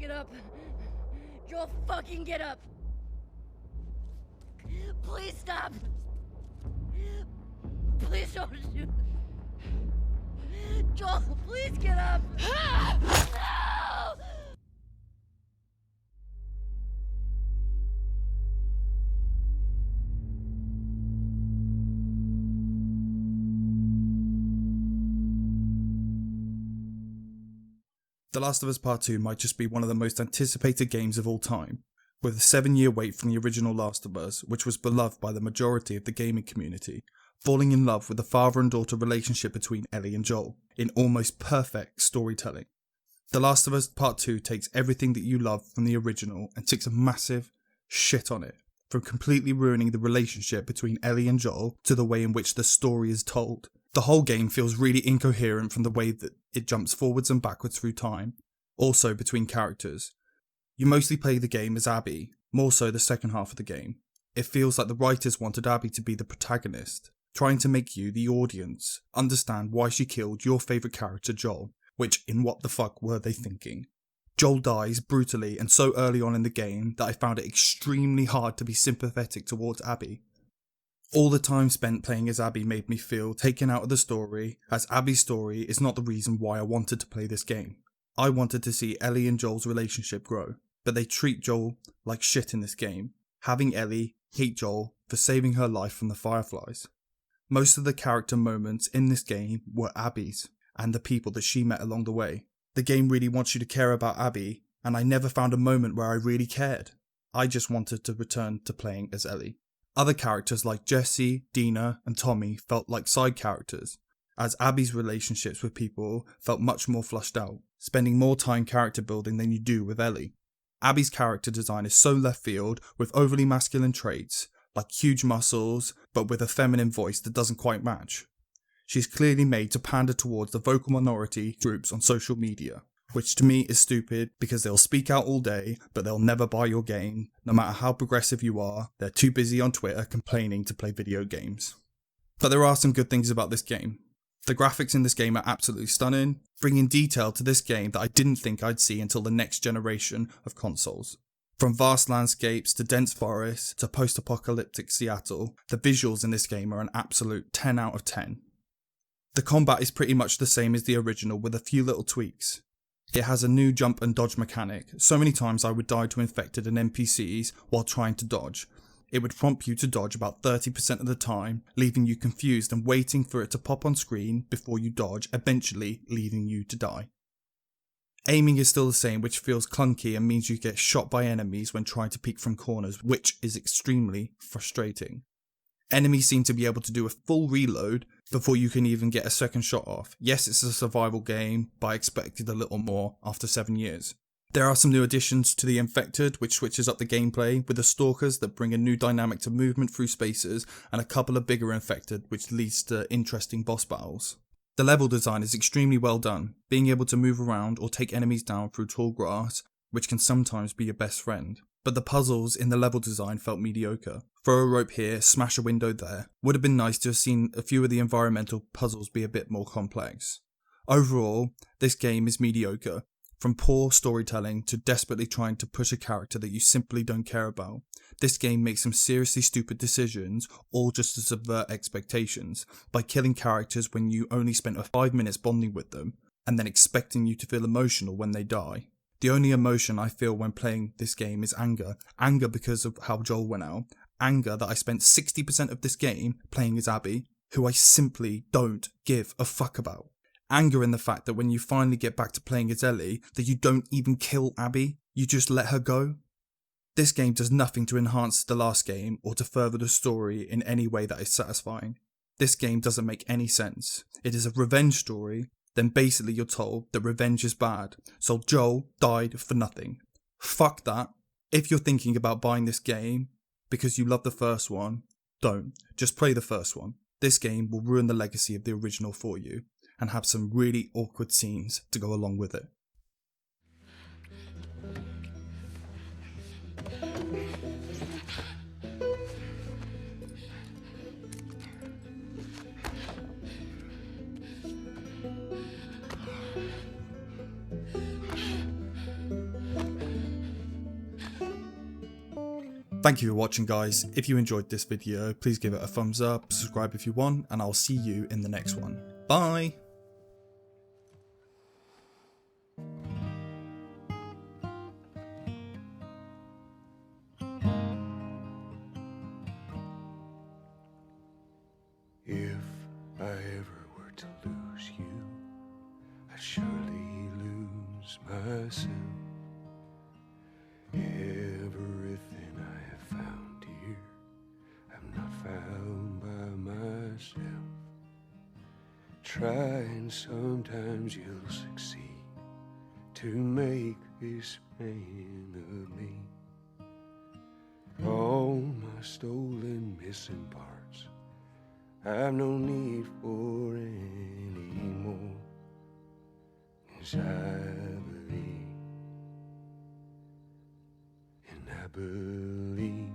get up. Joel, fucking get up. Please stop. Please don't shoot. Joel, please get up. No! The Last of Us Part 2 might just be one of the most anticipated games of all time, with a 7-year wait from the original Last of Us, which was beloved by the majority of the gaming community, falling in love with the father and daughter relationship between Ellie and Joel, in almost perfect storytelling. The Last of Us Part 2 takes everything that you love from the original and takes a massive shit on it, from completely ruining the relationship between Ellie and Joel to the way in which the story is told. The whole game feels really incoherent from the way that it jumps forwards and backwards through time, also between characters. You mostly play the game as Abby, more so the second half of the game. It feels like the writers wanted Abby to be the protagonist, trying to make you, the audience, understand why she killed your favourite character Joel, which in what the fuck were they thinking? Joel dies brutally and so early on in the game that I found it extremely hard to be sympathetic towards Abby. All the time spent playing as Abby made me feel taken out of the story, as Abby's story is not the reason why I wanted to play this game. I wanted to see Ellie and Joel's relationship grow, but they treat Joel like shit in this game, having Ellie hate Joel for saving her life from the Fireflies. Most of the character moments in this game were Abby's, and the people that she met along the way. The game really wants you to care about Abby, and I never found a moment where I really cared. I just wanted to return to playing as Ellie. Other characters like Jesse, Dina, and Tommy felt like side characters, as Abby's relationships with people felt much more flushed out, spending more time character building than you do with Ellie. Abby's character design is so left field, with overly masculine traits, like huge muscles, but with a feminine voice that doesn't quite match. She's clearly made to pander towards the vocal minority groups on social media, which to me is stupid because they'll speak out all day, but they'll never buy your game. No matter how progressive you are, they're too busy on Twitter complaining to play video games. But there are some good things about this game. The graphics in this game are absolutely stunning, bringing detail to this game that I didn't think I'd see until the next generation of consoles. From vast landscapes to dense forests to post-apocalyptic Seattle, the visuals in this game are an absolute 10 out of 10. The combat is pretty much the same as the original with a few little tweaks. It has a new jump and dodge mechanic. So many times I would die to infected and NPCs while trying to dodge. It would prompt you to dodge about 30% of the time, leaving you confused and waiting for it to pop on screen before you dodge, eventually leaving you to die. Aiming is still the same, which feels clunky and means you get shot by enemies when trying to peek from corners, which is extremely frustrating. Enemies seem to be able to do a full reload before you can even get a second shot off. Yes, it's a survival game, but I expected a little more after 7 years. There are some new additions to the Infected, which switches up the gameplay, with the Stalkers that bring a new dynamic to movement through spaces, and a couple of bigger Infected, which leads to interesting boss battles. The level design is extremely well done, being able to move around or take enemies down through tall grass, which can sometimes be your best friend. But the puzzles in the level design felt mediocre. Throw a rope here, smash a window there. Would have been nice to have seen a few of the environmental puzzles be a bit more complex. Overall, this game is mediocre, from poor storytelling to desperately trying to push a character that you simply don't care about. This game makes some seriously stupid decisions, all just to subvert expectations, by killing characters when you only spent 5 minutes bonding with them, and then expecting you to feel emotional when they die. The only emotion I feel when playing this game is anger. Anger because of how Joel went out. Anger that I spent 60% of this game playing as Abby, who I simply don't give a fuck about. Anger in the fact that when you finally get back to playing as Ellie, that you don't even kill Abby, you just let her go. This game does nothing to enhance the last game or to further the story in any way that is satisfying. This game doesn't make any sense. It is a revenge story. Then basically you're told that revenge is bad, so Joel died for nothing. Fuck that. If you're thinking about buying this game because you love the first one, don't. Just play the first one. This game will ruin the legacy of the original for you, and have some really awkward scenes to go along with it. Thank you for watching, guys. If you enjoyed this video, please give it a thumbs up, subscribe if you want, and I'll see you in the next one. Bye! If I ever were to lose you, I'd surely lose myself. Everything I have found here, I'm not found by myself. Try and sometimes you'll succeed to make this man of me. All my stolen missing parts I've no need for any more, 'cause I believe, and I believe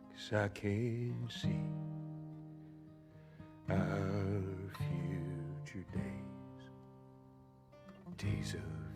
'cause I can see our future days, days of